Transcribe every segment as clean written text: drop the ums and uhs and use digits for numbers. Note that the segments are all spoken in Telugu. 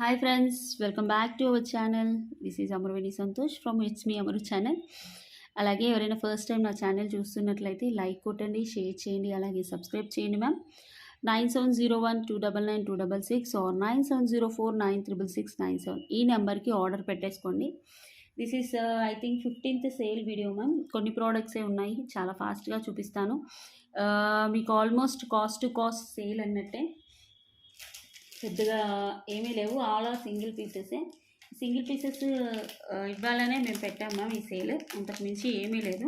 Hi friends, welcome back to our channel. This is Amravini Santosh from It's Me Amaru channel. అలాగే ఎవరైనా ఫస్ట్ టైం నా ఛానల్ చూస్తున్నట్లయితే లైక్ కొట్టండి, షేర్ చేయండి, అలాగే సబ్స్క్రైబ్ చేయండి మ్యామ్. 9701299266 ఆర్ 9704966697 ఈ నెంబర్కి ఆర్డర్ పెట్టేసుకోండి. This is I think 15th sale video ma'am. కొన్ని ప్రోడక్ట్సే ఉన్నాయి, చాలా ఫాస్ట్గా చూపిస్తాను. మీకు almost cost to cost sale అన్నట్టే, పెద్దగా ఏమీ లేవు. ఆల్ ఆర్ సింగిల్ పీసెసే. సింగిల్ పీసెస్ ఇవ్వాలనే మేము పెట్టాం మ్యామ్ ఈ సేల్, అంతకు మించి ఏమీ లేదు.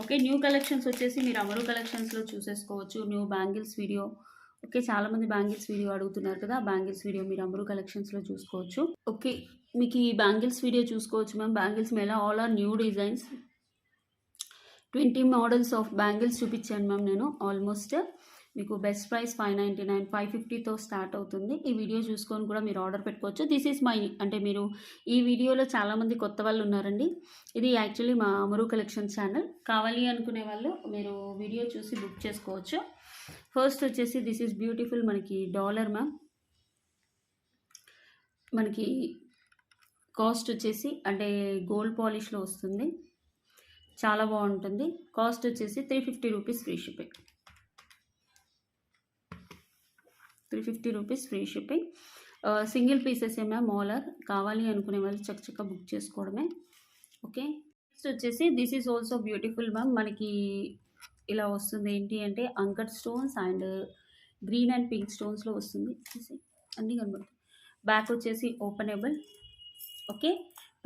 ఓకే, న్యూ కలెక్షన్స్ వచ్చేసి మీరు అమరు కలెక్షన్స్లో చూసేసుకోవచ్చు. న్యూ బ్యాంగిల్స్ వీడియో, ఓకే, చాలామంది బ్యాంగిల్స్ వీడియో అడుగుతున్నారు కదా, బ్యాంగిల్స్ వీడియో మీరు అమరు కలెక్షన్స్లో చూసుకోవచ్చు. ఓకే, మీకు ఈ బ్యాంగిల్స్ వీడియో చూసుకోవచ్చు మ్యామ్. బ్యాంగిల్స్ మీద all are new designs, 20 models of bangles చూపించాను మ్యామ్ నేను. ఆల్మోస్ట్ మీకు బెస్ట్ ప్రైస్ 599, 550తో స్టార్ట్ అవుతుంది. ఈ వీడియో చూసుకొని కూడా మీరు ఆర్డర్ పెట్టుకోవచ్చు. దిస్ ఈజ్ మై, అంటే మీరు ఈ వీడియోలో చాలామంది కొత్త వాళ్ళు ఉన్నారండి. ఇది యాక్చువల్లీ మా అమరు కలెక్షన్ ఛానల్. కావాలి అనుకునే వాళ్ళు మీరు వీడియో చూసి బుక్ చేసుకోవచ్చు. ఫస్ట్ వచ్చేసి దిస్ ఈజ్ బ్యూటిఫుల్, మనకి డాలర్ మ్యామ్. మనకి కాస్ట్ వచ్చేసి అంటే గోల్డ్ పాలిష్లో వస్తుంది, చాలా బాగుంటుంది. కాస్ట్ వచ్చేసి 350 rupees free shipping. 350 rupees free shipping. Single pieces ma'am. ఆలర్ కావాలి అనుకునే వాళ్ళు చక్కగా బుక్ చేసుకోవడమే. ఓకే, నెక్స్ట్ వచ్చేసి this is also beautiful ma'am. మనకి ఇలా వస్తుంది, ఏంటి అంటే uncut stones and green and pink స్టోన్స్లో వస్తుంది, అన్నీ కనబడుతుంది. బ్యాక్ వచ్చేసి ఓపెనబుల్. ఓకే,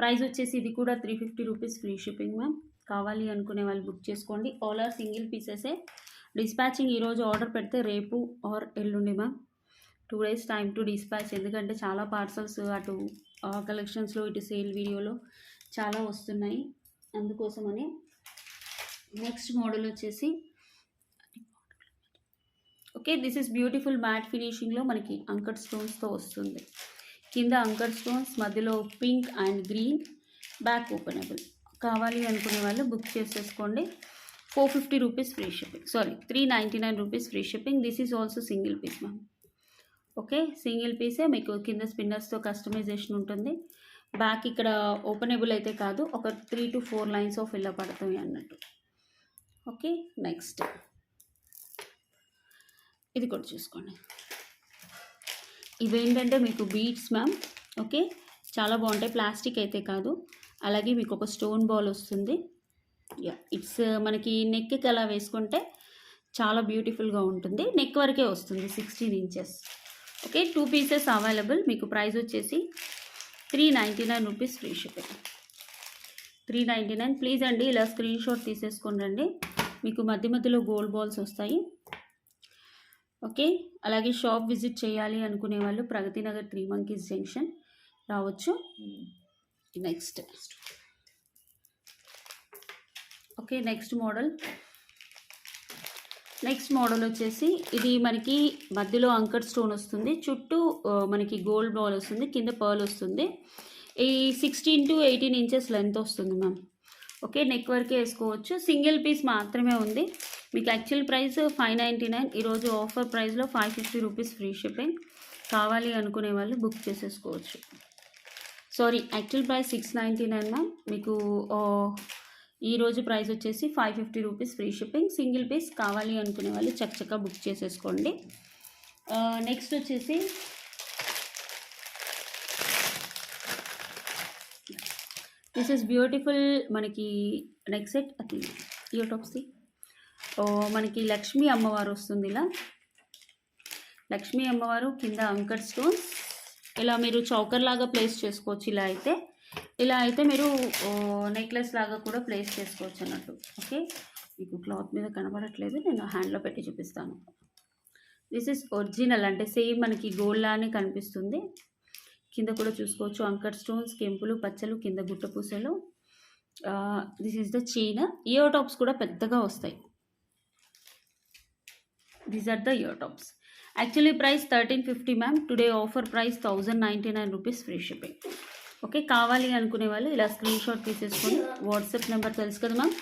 ప్రైస్ వచ్చేసి ఇది కూడా 350 రూపీస్ ఫ్రీ షిప్పింగ్ మ్యామ్. కావాలి అనుకునే వాళ్ళు బుక్ చేసుకోండి. ఆల్ ఆర్ సింగిల్ పీసెసే. డిస్పాచింగ్ ఈరోజు ఆర్డర్ పెడితే రేపు ఆర్ ఎల్లుండి ma'am, 2 days time to dispatch. ఎందుకంటే చాలా పార్సల్స్ అటు కలెక్షన్స్లో ఇటు సేల్ వీడియోలో చాలా వస్తున్నాయి, అందుకోసమని. నెక్స్ట్ మోడల్ వచ్చేసి okay, this is beautiful matte ఫినిషింగ్లో మనకి అంకట్ స్టోన్స్తో వస్తుంది. కింద అంకట్ స్టోన్స్, మధ్యలో pink and green, back openable. కావాలి అనుకునే వాళ్ళు బుక్ చేసేసుకోండి. 450 rupees free shipping, sorry 399 rupees free shipping. This is also single piece ma'am. Okay, single పీసే. మీకు కింద స్పిన్నర్స్తో కస్టమైజేషన్ ఉంటుంది. బ్యాక్ ఇక్కడ ఓపెనబుల్ అయితే కాదు, ఒక 3 to 4 లైన్స్ ఆఫ్ ఇలా పడుతుంది అన్నట్టు. ఓకే, నెక్స్ట్ ఇది కూడా చూసుకోండి. ఇవేంటంటే మీకు బీడ్స్ మ్యామ్. ఓకే, చాలా బాగుంటాయి, ప్లాస్టిక్ అయితే కాదు. అలాగే మీకు ఒక స్టోన్ బాల్ వస్తుంది. ఇట్స్ మనకి నెక్కి అలా వేసుకుంటే చాలా బ్యూటిఫుల్గా ఉంటుంది. నెక్ వరకే వస్తుంది, 16 inches. Okay, 2 pieces available. మీకు ప్రైస్ వచ్చేసి 399 రూపీస్ ఫ్రీ షిప్పింగ్. 399. ప్లీజ్ అండి ఇలా స్క్రీన్ షాట్ తీసేసుకొని రండి, మీకు మధ్య మధ్యలో గోల్డ్ బాల్స్ వస్తాయి. ఓకే, అలాగే షాప్ విజిట్ చేయాలి అనుకునే వాళ్ళు ప్రగతి నగర్ 3 Monkeys జంక్షన్ రావచ్చు. నెక్స్ట్ ఓకే, నెక్స్ట్ మోడల్ వచ్చేసి ఇది మనకి మధ్యలో అంకట్ స్టోన్ వస్తుంది, చుట్టూ మనకి గోల్డ్ బాల్ వస్తుంది, కింద పర్ల్ వస్తుంది. ఈ 16 to 18 inches లెంత్ వస్తుంది మ్యామ్. ఓకే, నెక్ వరకే వేసుకోవచ్చు. సింగిల్ పీస్ మాత్రమే ఉంది. మీకు యాక్చువల్ ప్రైస్ 599, ఈరోజు ఆఫర్ ప్రైస్లో 550 రూపీస్ ఫ్రీ షిప్పింగ్. కావాలి అనుకునే వాళ్ళు బుక్ చేసేసుకోవచ్చు. Sorry, actual price 699 ma'am. మీకు ఈరోజు ప్రైస్ వచ్చేసి 550 rupees free shipping. Single piece కావాలి అనుకునే వాళ్ళు చక్కగా బుక్ చేసేసుకోండి. నెక్స్ట్ వచ్చేసి దిస్ ఇస్ బ్యూటిఫుల్, మనకి నెక్ సెట్ అది ఇయర్ టాప్స్ది. మనకి లక్ష్మీ అమ్మవారు వస్తుంది. ఇలా లక్ష్మీ అమ్మవారు, కింద అంకట్ స్టోన్స్. ఇలా మీరు చౌకర్ లాగా ప్లేస్ చేసుకోవచ్చు. ఇలా అయితే మీరు నెక్లెస్ లాగా కూడా ప్లేస్ చేసుకోవచ్చు అన్నట్టు. ఓకే, మీకు క్లాత్ మీద కనబడట్లేదు, నేను హ్యాండ్లో పెట్టి చూపిస్తాను. దిస్ ఇస్ ఒరిజినల్, అంటే సేమ్ మనకి గోల్డ్ లానే కనిపిస్తుంది. కింద కూడా చూసుకోవచ్చు అంకట్ స్టోన్స్, కెంపులు, పచ్చలు, కింద గుట్ట పూసలు. This is the chain. Ear tops కూడా పెద్దగా వస్తాయి. These are the ear tops. Actually price 1350 ma'am. Today offer price 1099 rupees free shipping. Okay, కావాలి అనుకునే వాళ్ళు ఇలా స్క్రీన్ షాట్ తీసేసుకొని వాట్సాప్ నెంబర్ తెలుసు కదా మ్యామ్,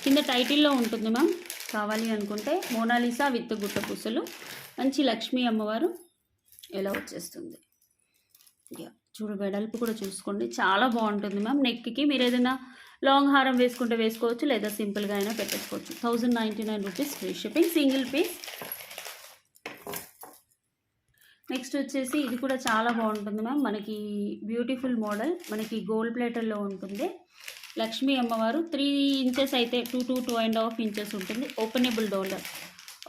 కింద టైటిల్లో ఉంటుంది మ్యామ్. కావాలి అనుకుంటే మోనాలిసా విత్ గుట్ట పూసలు, మంచి లక్ష్మీ అమ్మవారు ఇలా వచ్చేస్తుంది. వెడల్పు కూడా చూసుకోండి, చాలా బాగుంటుంది మ్యామ్. నెక్కి మీరు ఏదైనా లాంగ్ హారం వేసుకుంటే వేసుకోవచ్చు, లేదా సింపుల్గా అయినా పెట్టేసుకోవచ్చు. 1099 rupees free shipping, single piece. Next వచ్చేసి ఇది కూడా చాలా బాగుంటుంది మ్యామ్. మనకి బ్యూటిఫుల్ మోడల్, మనకి గోల్డ్ ప్లేటర్లో ఉంటుంది. లక్ష్మీ అమ్మవారు 3 ఇంచెస్ అయితే 2.5 ఇంచెస్ ఉంటుంది. Openable dollar.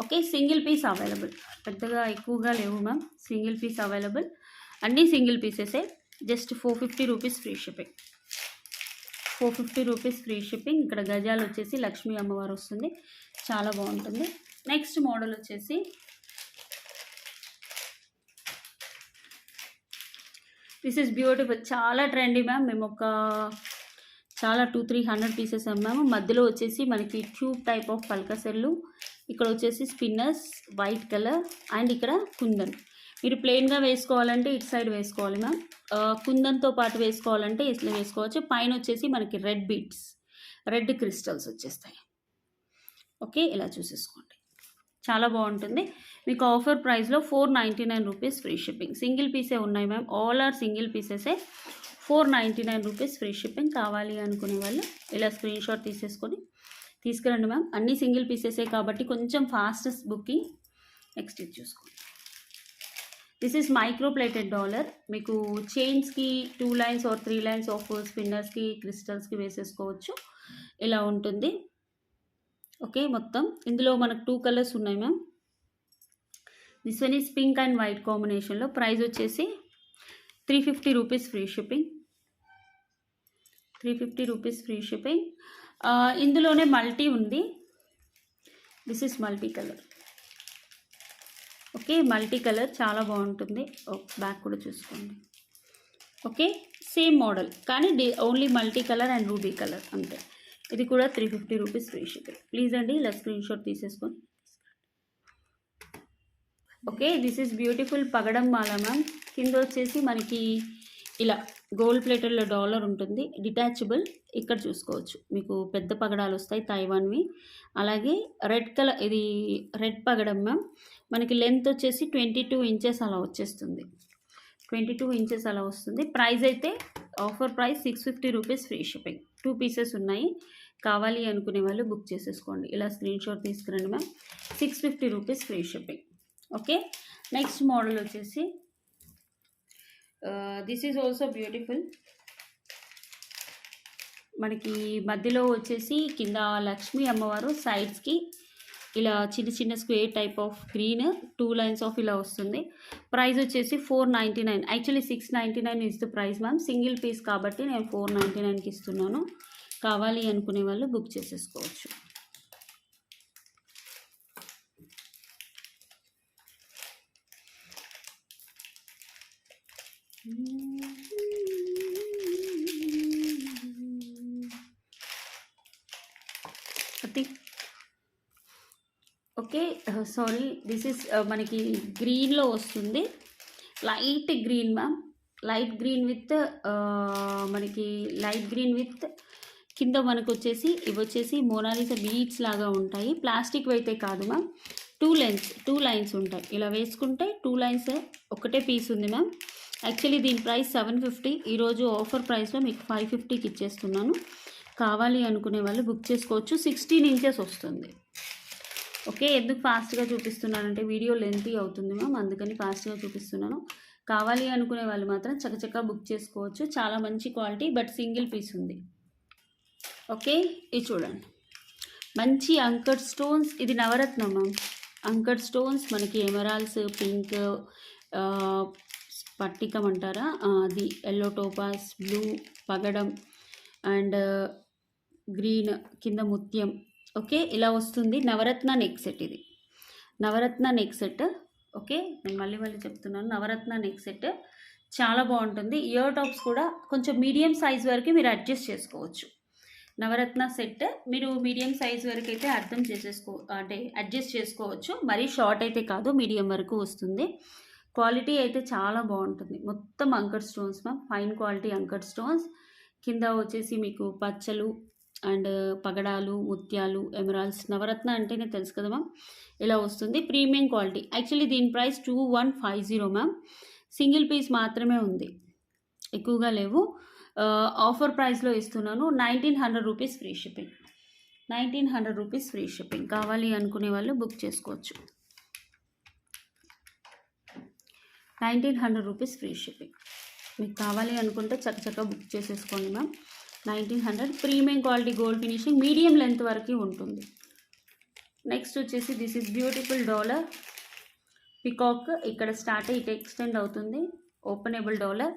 Okay, single piece available, పెద్దగా ఎక్కువగా లేవు మ్యామ్. సింగిల్ పీస్ అవైలబుల్, అన్నీ సింగిల్ పీసెసే. Just 450 rupees free shipping. 450 rupees free shipping. ఇక్కడ గజాలు వచ్చేసి లక్ష్మీ అమ్మవారు వస్తుంది, చాలా బాగుంటుంది. నెక్స్ట్ మోడల్ వచ్చేసి దిస్ ఈస్ బ్యూటిఫుల్, చాలా ట్రెండీ మ్యామ్. మేము ఒక చాలా 200-300 పీసెస్ అమ్మాము. మధ్యలో వచ్చేసి మనకి ట్యూబ్ టైప్ ఆఫ్ పల్కసెల్లు, ఇక్కడ వచ్చేసి స్పిన్నర్స్ వైట్ కలర్, అండ్ ఇక్కడ కుందన్. మీరు ప్లెయిన్గా వేసుకోవాలంటే ఇటు సైడ్ వేసుకోవాలి మ్యామ్, కుందన్తో పాటు వేసుకోవాలంటే ఇట్లా వేసుకోవచ్చు. పైన వచ్చేసి మనకి రెడ్ బీట్స్, రెడ్ క్రిస్టల్స్ వచ్చేస్తాయి. ఓకే, ఇలా చూసేసుకోండి, చాలా బాగుంటుంది. మీకు ఆఫర్ ప్రైస్లో 499 రూపీస్ ఫ్రీ షిప్పింగ్. సింగిల్ పీసే ఉన్నాయి మ్యామ్, ఆల్ ఆర్ సింగిల్ పీసెసే. 499 రూపీస్ ఫ్రీ షిప్పింగ్. కావాలి అనుకునే వాళ్ళు ఇలా స్క్రీన్ షాట్ తీసేసుకొని తీసుకురండి మ్యామ్. అన్నీ సింగిల్ పీసెసే కాబట్టి కొంచెం ఫాస్టెస్ట్ బుకింగ్. నెక్స్ట్ ఇది చూసుకోండి, this is micro plated dollar. మీకు చైన్స్కి 2 లైన్స్ ఆర్ 3 లైన్స్ ఆఫ్ స్పిన్నర్స్కి క్రిస్టల్స్కి వేసేసుకోవచ్చు, ఇలా ఉంటుంది. ఓకే, మొత్తం ఇందులో మనకు 2 కలర్స్ ఉన్నాయి ma'am. This one is pink and white కాంబినేషన్లో. ప్రైస్ వచ్చేసి 350 rupees free shipping. 350 rupees free shipping. ఇందులోనే మల్టీ ఉంది. This is multi colour. Okay, multi colour చాలా బాగుంటుంది. బ్యాక్ కూడా చూసుకోండి. ఓకే, సేమ్ మోడల్ కానీ only multi colour and ruby colour అంతే. ఇది కూడా 350 రూపీస్ ఫ్రీ షిప్పింగ్. ప్లీజ్ అండి ఇలా స్క్రీన్ షాట్ తీసేసుకొని. ఓకే, దిస్ ఈజ్ బ్యూటిఫుల్ పగడం మాల మ్యామ్. కింద వచ్చేసి మనకి ఇలా గోల్డ్ ప్లేటర్లో డాలర్ ఉంటుంది, డిటాచబుల్. ఇక్కడ చూసుకోవచ్చు, మీకు పెద్ద పగడాలు వస్తాయి తైవాన్వి. అలాగే రెడ్ కలర్, ఇది రెడ్ పగడం మ్యామ్. మనకి లెంత్ వచ్చేసి 22 ఇంచెస్ అలా వచ్చేస్తుంది, 22 ఇంచెస్ అలా వస్తుంది. ప్రైస్ అయితే offer price 650 rupees free shipping. 2 pieces ఉన్నాయి, కావాలి అనుకునే వాళ్ళు బుక్ చేసేసుకోండి. ఇలా స్క్రీన్ షాట్ తీసుకురండి ma'am. 650 rupees free shipping. Okay, next model వచ్చేసి దిస్ ఈజ్ ఆల్సో బ్యూటిఫుల్. మనకి మధ్యలో వచ్చేసి కింద లక్ష్మీ అమ్మవారు, సైడ్స్కి ఇలా చిన్న చిన్న square type of green 2 lines of ఇలా వస్తుంది. ప్రైస్ వచ్చేసి 499. Actually 699 is the price ma'am. Single piece కాబట్టి నేను 499కి ఇస్తున్నాను. కావాలి అనుకునే వాళ్ళు బుక్ చేసేసుకోవచ్చు. ఓకే, సారీ, దిస్ ఇస్ మనకి గ్రీన్లో వస్తుంది, light green ma'am. Light green with మనకి లైట్ గ్రీన్ విత్ కింద మనకు వచ్చేసి ఇవి వచ్చేసి మోనాలిసా బీడ్స్ లాగా ఉంటాయి. ప్లాస్టిక్ అయితే కాదు మ్యామ్. 2 లైన్స్ ఉంటాయి, ఇలా వేసుకుంటే 2 లైన్స్ ఒకటే పీస్ ఉంది మ్యామ్. యాక్చువల్లీ దీని ప్రైస్ 750. ఈరోజు ఆఫర్ ప్రైస్లో మీకు 550కి ఇచ్చేస్తున్నాను. కావాలి అనుకునే వాళ్ళు బుక్ చేసుకోవచ్చు. 16 ఇంచెస్ వస్తుంది. ఓకే, ఎందుకు ఫాస్ట్గా చూపిస్తున్నానంటే వీడియో లెంతీ అవుతుంది మ్యామ్, అందుకని ఫాస్ట్గా చూపిస్తున్నాను. కావాలి అనుకునే వాళ్ళు మాత్రం చకచకా బుక్ చేసుకోవచ్చు. చాలా మంచి క్వాలిటీ, బట్ సింగిల్ పీస్ ఉంది. ఓకే, ఇది చూడండి, మంచి అంకర్ స్టోన్స్. ఇది నవరత్నం మ్యామ్. అంకర్ స్టోన్స్ మనకి ఎమరాల్డ్స్, పింక్, పట్టికం అంటారా అది, ఎల్లో టోపాస్, బ్లూ పగడం అండ్ గ్రీన్ కింద ముత్యం. ఓకే, ఇలా వస్తుంది. నవరత్న నెక్ సెట్, ఇది నవరత్న నెక్ సెట్. ఓకే, నేను మళ్ళీ చెప్తున్నాను, నవరత్న నెక్ సెట్ చాలా బాగుంటుంది. ఇయర్ టాప్స్ కూడా కొంచెం మీడియం సైజ్ వరకు మీరు అడ్జస్ట్ చేసుకోవచ్చు. నవరత్న సెట్ మీరు మీడియం సైజ్ వరకు అయితే అంటే అడ్జస్ట్ చేసుకోవచ్చు. మరీ షార్ట్ అయితే కాదు, మీడియం వరకు వస్తుంది. క్వాలిటీ అయితే చాలా బాగుంటుంది. మొత్తం anchor stones ma'am, fine quality anchor stones. కింద వచ్చేసి మీకు పచ్చలు అండ్ పగడాలు, ముత్యాలు, ఎమరాల్డ్స్. నవరత్న అంటేనే తెలుసు కదా మ్యామ్, ఇలా వస్తుంది. Premium quality. యాక్చువల్లీ దీని ప్రైస్ 2150 మ్యామ్. సింగిల్ పీస్ మాత్రమే ఉంది. ఎక్కువగా లేవు. ఆఫర్ ప్రైస్లో ఇస్తున్నాను. 1900 rupees free shipping. 1900 rupees free shipping. కావాలి అనుకునే వాళ్ళు బుక్ చేసుకోవచ్చు. 1900 రూపీస్ ఫ్రీ షిప్పింగ్. మీకు కావాలి అనుకుంటే చక్కగా బుక్ చేసేసుకోండి ma'am. 1900 premium quality gold finishing, medium length వరకు ఉంటుంది. నెక్స్ట్ వచ్చేసి this is beautiful dollar peacock. ఇక్కడ స్టార్ట్ అయ్యి ఇటు ఎక్స్టెండ్ అవుతుంది. Openable dollar,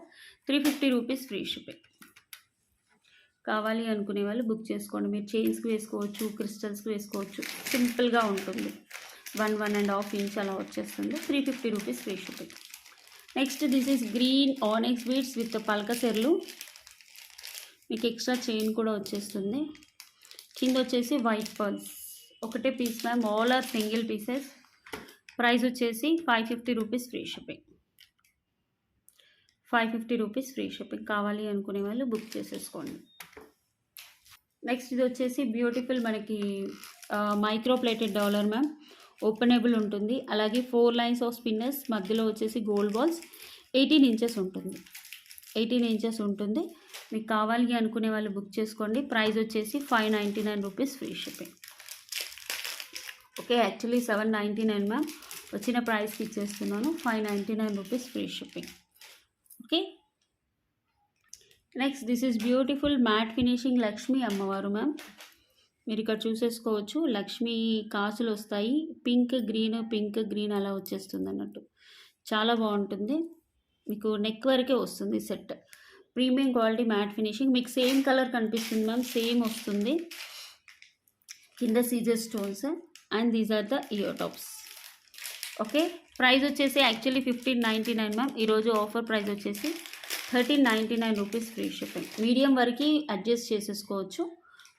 350 rupees free shipping. కావాలి అనుకునే వాళ్ళు బుక్ చేసుకోండి. మీరు చైన్స్కి వేసుకోవచ్చు, క్రిస్టల్స్కి వేసుకోవచ్చు. సింపుల్గా ఉంటుంది. 1.5 ఇంచ్ అలా వచ్చేస్తుంది. 350 rupees free shipping. Next this is green onyx beads with పల్కసెర్లు. మీకు ఎక్స్ట్రా చైన్ కూడా వచ్చేస్తుంది. కింద వచ్చేసి వైట్ పర్ల్స్. ఒకటే piece ma'am, all are single pieces. Price వచ్చేసి 550 rupees free shipping. 550 rupees free shipping. కావాలి అనుకునే వాళ్ళు బుక్ చేసేసుకోండి. నెక్స్ట్ ఇది వచ్చేసి బ్యూటిఫుల్ మనకి micro plated dollar ma'am. Openable ఉంటుంది. అలాగే 4 లైన్స్ ఆఫ్ స్పిన్నర్స్, మధ్యలో వచ్చేసి గోల్డ్ బాల్స్. 18 ఇంచెస్ ఉంటుంది. 18 ఇంచెస్ ఉంటుంది. మీకు కావాలి అనుకునే వాళ్ళు బుక్ చేసుకోండి. ప్రైస్ వచ్చేసి 599 rupees free shipping. Okay, actually 799 ma'am, వచ్చిన ప్రైస్కి ఇచ్చేస్తున్నాను. 599 rupees free shipping. Okay, next this is beautiful matte finishing Lakshmi అమ్మవారు మ్యామ్. మీరు ఇక్కడ చూసేసుకోవచ్చు. లక్ష్మీ కాసులు వస్తాయి. పింక్ గ్రీన్ అలా వచ్చేస్తుంది అన్నట్టు. చాలా బాగుంటుంది. మీకు నెక్ వరకే వస్తుంది set. Premium quality matte finishing. మీకు సేమ్ కలర్ కనిపిస్తుంది మ్యామ్, సేమ్ వస్తుంది. కింద సీజర్ stones and these are the ear tops. Okay, price వచ్చేసి యాక్చువల్లీ 1599 మ్యామ్. ఈరోజు ఆఫర్ ప్రైస్ వచ్చేసి 1399 రూపీస్ ఫ్రీ షిప్పింగ్. మీడియం వరకు అడ్జస్ట్ చేసేసుకోవచ్చు.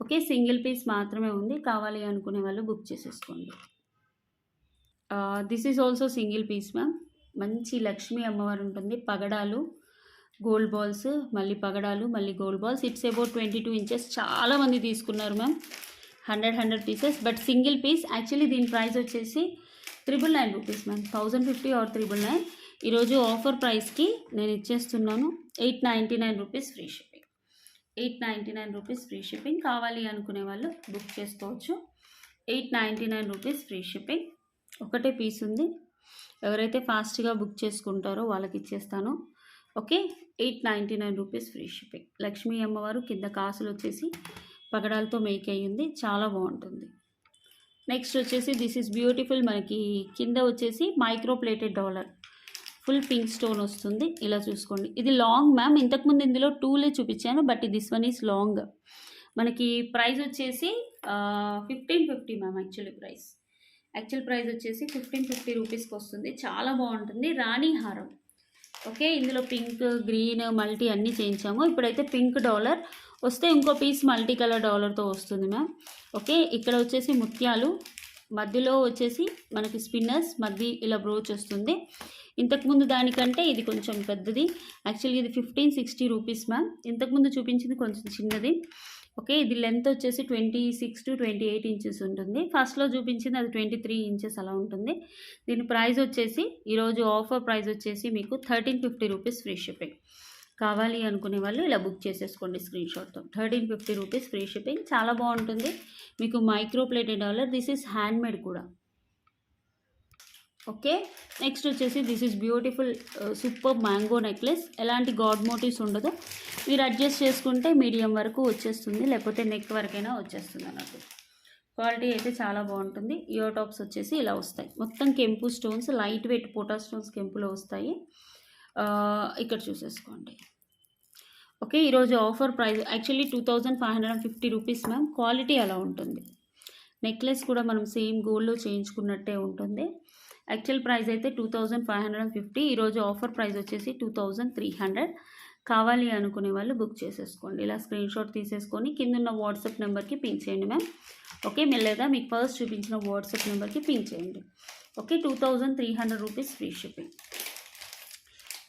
ఓకే, సింగిల్ పీస్ మాత్రమే ఉంది. కావాలి అనుకునే వాళ్ళు బుక్ చేసేసుకోండి. This is also single piece ma'am. మంచి లక్ష్మీ అమ్మవారు ఉంటుంది. పగడాలు, గోల్డ్ బాల్స్, మళ్ళీ పగడాలు, మళ్ళీ gold balls. It's about 22 inches. చాలామంది తీసుకున్నారు ma'am. 100 pieces, but single piece. Actually దీని ప్రైస్ వచ్చేసి 999 రూపీస్ మ్యామ్. 1050 ఆర్ 999. ఈరోజు ఆఫర్ ప్రైస్కి నేను ఇచ్చేస్తున్నాను 899 rupees free shipping. 899 rupees free shipping. కావాలి అనుకునే వాళ్ళు బుక్ చేసుకోవచ్చు. 899 రూపీస్ ఫ్రీ షిప్పింగ్. ఒకటే పీస్ ఉంది. ఎవరైతే ఫాస్ట్గా బుక్ చేసుకుంటారో వాళ్ళకి ఇచ్చేస్తాను. Okay, 899 rupees free shipping. Lakshmi అమ్మవారు కింద కాసులు వచ్చేసి పగడాలతో మేక్ అయ్యింది. చాలా బాగుంటుంది. నెక్స్ట్ వచ్చేసి దిస్ ఈస్ బ్యూటిఫుల్. మనకి కింద వచ్చేసి micro plated dollar. Full pink stone వస్తుంది. ఇలా చూసుకోండి. ఇది లాంగ్ మ్యామ్. ఇంతకుముందు ఇందులో 2లే చూపించాను, but this one is long. మనకి ప్రైస్ వచ్చేసి 1550 మ్యామ్. యాక్చువల్ ప్రైస్ వచ్చేసి 1550 రూపీస్కి వస్తుంది. చాలా బాగుంటుంది. రాణి హారం. ఓకే, ఇందులో పింక్, గ్రీన్, మల్టీ అన్నీ చేయించాము. ఇప్పుడైతే పింక్ డాలర్ వస్తే ఇంకో పీస్ మల్టీ కలర్ డాలర్తో వస్తుంది మ్యామ్. ఓకే, ఇక్కడ వచ్చేసి ముత్యాలు, మధ్యలో వచ్చేసి మనకి స్పిన్నర్స్, మధ్య ఇలా బ్రోచ్ వస్తుంది. ఇంతకుముందు దానికంటే ఇది కొంచెం పెద్దది. యాక్చువల్గా ఇది 1560 రూపీస్ మ్యామ్. ఇంతకుముందు చూపించింది కొంచెం చిన్నది. ఓకే, ఇది లెంత్ వచ్చేసి 26 to 28 ఇంచెస్ ఉంటుంది. ఫస్ట్లో చూపించింది అది 23 ఇంచెస్ అలా ఉంటుంది. దీని ప్రైస్ వచ్చేసి ఈరోజు ఆఫర్ ప్రైస్ వచ్చేసి మీకు 1350 రూపీస్ ఫ్రీ షిప్పింగ్. కావాలి అనుకునే వాళ్ళు ఇలా బుక్ చేసేసుకోండి స్క్రీన్ షాట్తో. 1350 rupees free shipping. చాలా బాగుంటుంది. మీకు micro plated dollar. This is handmade కూడా. ఓకే, నెక్స్ట్ వచ్చేసి this is beautiful super mango necklace. ఎలాంటి గాడ్ మోటివ్స్ ఉండదు. మీరు అడ్జస్ట్ చేసుకుంటే మీడియం వరకు వచ్చేస్తుంది, లేకపోతే నెక్ వరకైనా వచ్చేస్తుంది అన్నట్టు. క్వాలిటీ అయితే చాలా బాగుంటుంది. ఇయర్ టాప్స్ వచ్చేసి ఇలా వస్తాయి. మొత్తం కెంపు స్టోన్స్, లైట్ వెయిట్ పోటా స్టోన్స్ కెంపులో వస్తాయి. ఇక్కడ చూసేసుకోండి. ఓకే, ఈరోజు offer price actually 2550 rupees ma'am. Quality అలా ఉంటుంది. నెక్లెస్ కూడా మనం సేమ్ గోల్డ్లో చేయించుకున్నట్టే ఉంటుంది. యాక్చువల్ ప్రైస్ అయితే 2550. ఈరోజు ఆఫర్ ప్రైస్ వచ్చేసి 2300. కావాలి అనుకునే వాళ్ళు బుక్ చేసేసుకోండి. ఇలా స్క్రీన్ షాట్ తీసేసుకొని కింద ఉన్న వాట్సాప్ నెంబర్కి పింక్ చేయండి మ్యామ్. ఓకే, లేదా మీకు ఫస్ట్ చూపించిన వాట్సాప్ నెంబర్కి పింక్ చేయండి. Okay, 2300 rupees free shipping.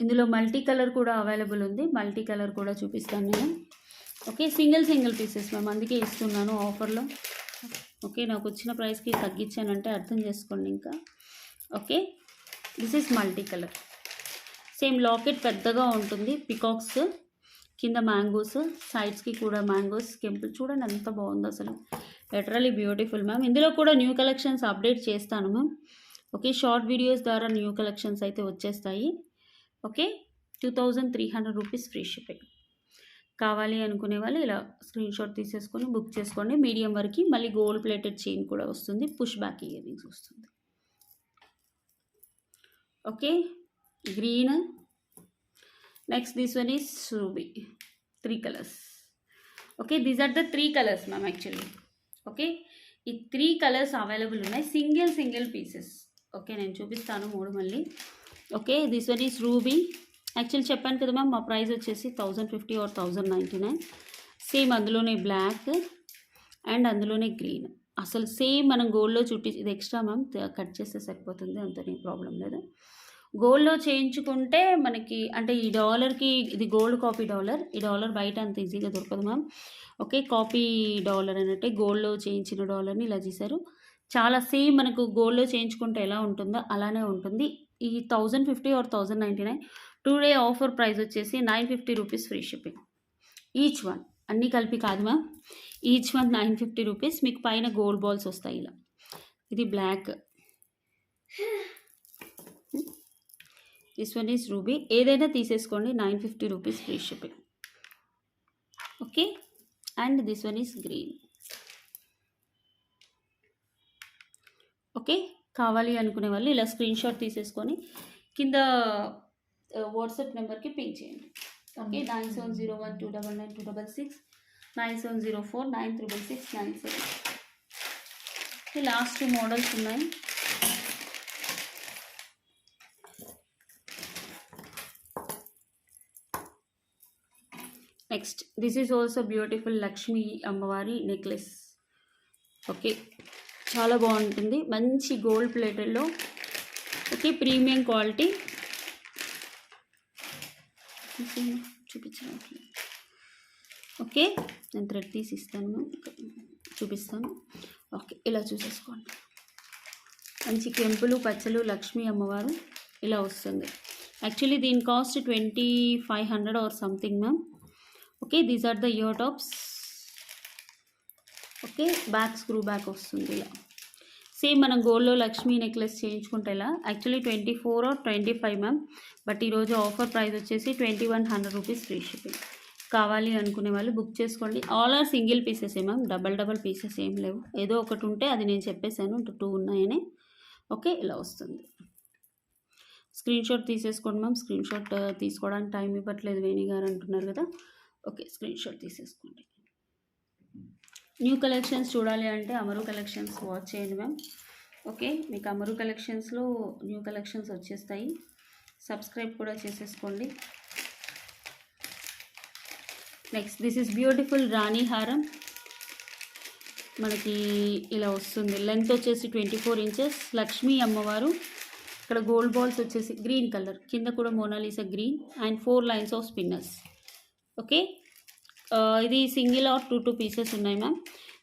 ఇందులో మల్టీ కలర్ కూడా అవైలబుల్ ఉంది. మల్టీ కలర్ కూడా చూపిస్తాను నేను. ఓకే, సింగిల్ పీసెస్ మ్యామ్, అందుకే ఇస్తున్నాను ఆఫర్లో. ఓకే, నాకు వచ్చిన ప్రైస్కి తగ్గించానంటే అర్థం చేసుకోండి ఇంకా. Okay, this is multi colour. Same locket పెద్దగా ఉంటుంది, పికాక్స్ కింద మ్యాంగోస్, సైడ్స్కి కూడా మ్యాంగోస్ కెంపుల్ చూడండి ఎంత బాగుందో అసలు, లిటరలీ బ్యూటిఫుల్ మ్యామ్. ఇందులో కూడా న్యూ కలెక్షన్స్ అప్డేట్ చేస్తాను మ్యామ్. ఓకే, షార్ట్ వీడియోస్ ద్వారా న్యూ కలెక్షన్స్ అయితే వచ్చేస్తాయి. Okay, 2300 rupees free shipping. కావాలి అనుకునే వాళ్ళు ఇలా స్క్రీన్ షాట్ తీసేసుకొని బుక్ చేసుకోండి. మీడియం వరకు మళ్ళీ గోల్డ్ ప్లేటెడ్ చైన్ కూడా వస్తుంది, పుష్ బ్యాక్ ఇయర్ రింగ్స్ వస్తుంది. Okay, green. Next this one is ruby, 3 colours. Okay, these are the 3 colours ma'am actually. Okay, ఈ 3 కలర్స్ అవైలబుల్ ఉన్నాయి, సింగిల్ పీసెస్. ఓకే, నేను చూపిస్తాను 3 మళ్ళీ. Okay, this one is ruby. Actually చెప్పాను కదా మ్యామ్, మా ప్రైస్ వచ్చేసి 1050 ఆర్ 1099. సేమ్ అందులోనే బ్లాక్ అండ్ అందులోనే గ్రీన్. అసలు సేమ్ మనం గోల్డ్లో చుట్టి, ఇది ఎక్స్ట్రా మ్యామ్, కట్ చేస్తే సరిపోతుంది, అంతనే ప్రాబ్లం లేదు. గోల్డ్లో చేయించుకుంటే మనకి అంటే ఈ డాలర్కి, ఇది గోల్డ్ కాపీ డాలర్, ఈ డాలర్ బయట అంత ఈజీగా దొరకదు మ్యామ్. ఓకే, కాపీ డాలర్ అన్నట్టే గోల్డ్లో చేయించిన డాలర్ని ఇలా చేశారు. చాలా సేమ్ మనకు గోల్డ్లో చేయించుకుంటే ఎలా ఉంటుందో అలానే ఉంటుంది. ఈ 1050 ఆర్ 1099 టుడే ఆఫర్ ప్రైస్ వచ్చేసి 950 rupees free shipping each one. అన్నీ కలిపి కాదు మ్యామ్, ఈచ్ వన్ 950 రూపీస్. మీకు పైన గోల్డ్ బాల్స్ వస్తాయి ఇలా. ఇది black, this one is ruby. ఏదైనా తీసేసుకోండి, 950 rupees free shipping. Okay, and this one is green. Okay, కావాలి అనుకునే వాళ్ళు ఇలా స్క్రీన్ షాట్ తీసేసుకొని కింద వాట్సాప్ నెంబర్కి పే చేయండి. ఓకే, 9701299266, 9704966967. లాస్ట్ 2 మోడల్స్ ఉన్నాయి. Next this is also beautiful Lakshmi అమ్మవారి నెక్లెస్. ఓకే, చాలా బాగుంటుంది, మంచి గోల్డ్ ప్లేటెడ్లో. Okay, premium quality. చూపించాను. ఓకే, నేను థ్రెడ్ తీసి ఇస్తాను, చూపిస్తాను. ఓకే, ఇలా చూసేసుకోండి. మంచి కెంపులు పచ్చలు లక్ష్మీ అమ్మవారు ఇలా వస్తుంది. యాక్చువల్లీ దీని cost 2500 or something ma'am. Okay, these are the ear tops. Okay, back screw back వస్తుంది ఇలా. సేమ్ మనం గోల్డ్లో లక్ష్మీ నెక్లెస్ చేయించుకుంటే ఇలా. యాక్చువల్లీ 24 ఆర్ 25 మ్యామ్, బట్ ఈరోజు ఆఫర్ ప్రైస్ వచ్చేసి 2100 రూపీస్ ఫ్రీ షిప్పింగ్. కావాలి అనుకునే వాళ్ళు బుక్ చేసుకోండి. All are single pieces ma'am, double pieces ఏం లేవు. ఏదో ఒకటి ఉంటే అది నేను చెప్పేశాను, 2 ఉన్నాయని. ఓకే, ఇలా వస్తుంది. స్క్రీన్ షాట్ తీసేసుకోండి మ్యామ్. స్క్రీన్ షాట్ తీసుకోవడానికి టైం ఇవ్వట్లేదు వేణి గారు అంటున్నారు కదా. ఓకే, స్క్రీన్ షాట్ తీసేసుకోండి. న్యూ కలెక్షన్స్ చూడాలి అంటే అమరు కలెక్షన్స్ వాచ్ చేయండి మ్యామ్. ఓకే, మీకు అమరు కలెక్షన్స్లో న్యూ కలెక్షన్స్ వచ్చేస్తాయి. సబ్స్క్రైబ్ కూడా చేసేసుకోండి. నెక్స్ట్ దిస్ ఈజ్ బ్యూటిఫుల్ రాణి హారం. మనకి ఇలా వస్తుంది, లెంత్ వచ్చేసి 24 ఇంచెస్. లక్ష్మీ అమ్మవారు. ఇక్కడ గోల్డ్ బాల్స్ వచ్చేసి గ్రీన్ కలర్, కింద కూడా Mona Lisa green and 4 lines of spinners. Okay, ఇది సింగిల్ ఆర్ 2 పీసెస్ ఉన్నాయి మ్యామ్.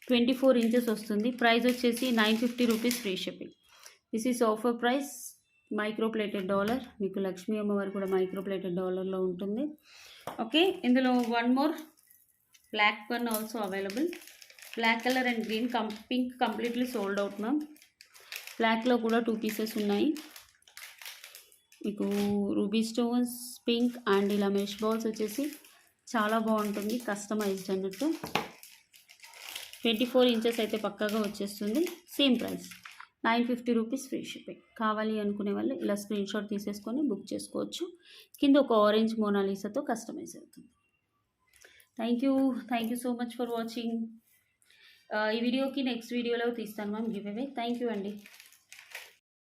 24 ఇంచెస్ వస్తుంది. ప్రైస్ వచ్చేసి 950 rupees free shipping. This is offer price. Micro plated dollar, మీకు లక్ష్మీ అమ్మవారు కూడా మైక్రో ప్లేటెడ్ డాలర్లో ఉంటుంది. ఓకే, ఇందులో 1 more black one also available. Black colour and green, pink completely sold out ma'am. బ్లాక్లో కూడా 2 పీసెస్ ఉన్నాయి. మీకు రూబీ స్టోన్స్, పింక్ అండ్ ఇలా మెష్ బాల్స్ వచ్చేసి చాలా బాగుంటుంది, కస్టమైజ్డ్ అన్నట్టు. 24 ఇంచెస్ అయితే పక్కాగా వచ్చేస్తుంది. Same price 950 rupees free shipping. కావాలి అనుకునే వాళ్ళు ఇలా స్క్రీన్ షాట్ తీసేసుకొని బుక్ చేసుకోవచ్చు. కింద ఒక ఆరెంజ్ మోనాలిసాతో కస్టమైజ్ అవుతుంది. Thank you so much for watching. ఈ వీడియోకి నెక్స్ట్ వీడియోలో తీస్తాను ma'am give away. Thank you అండి.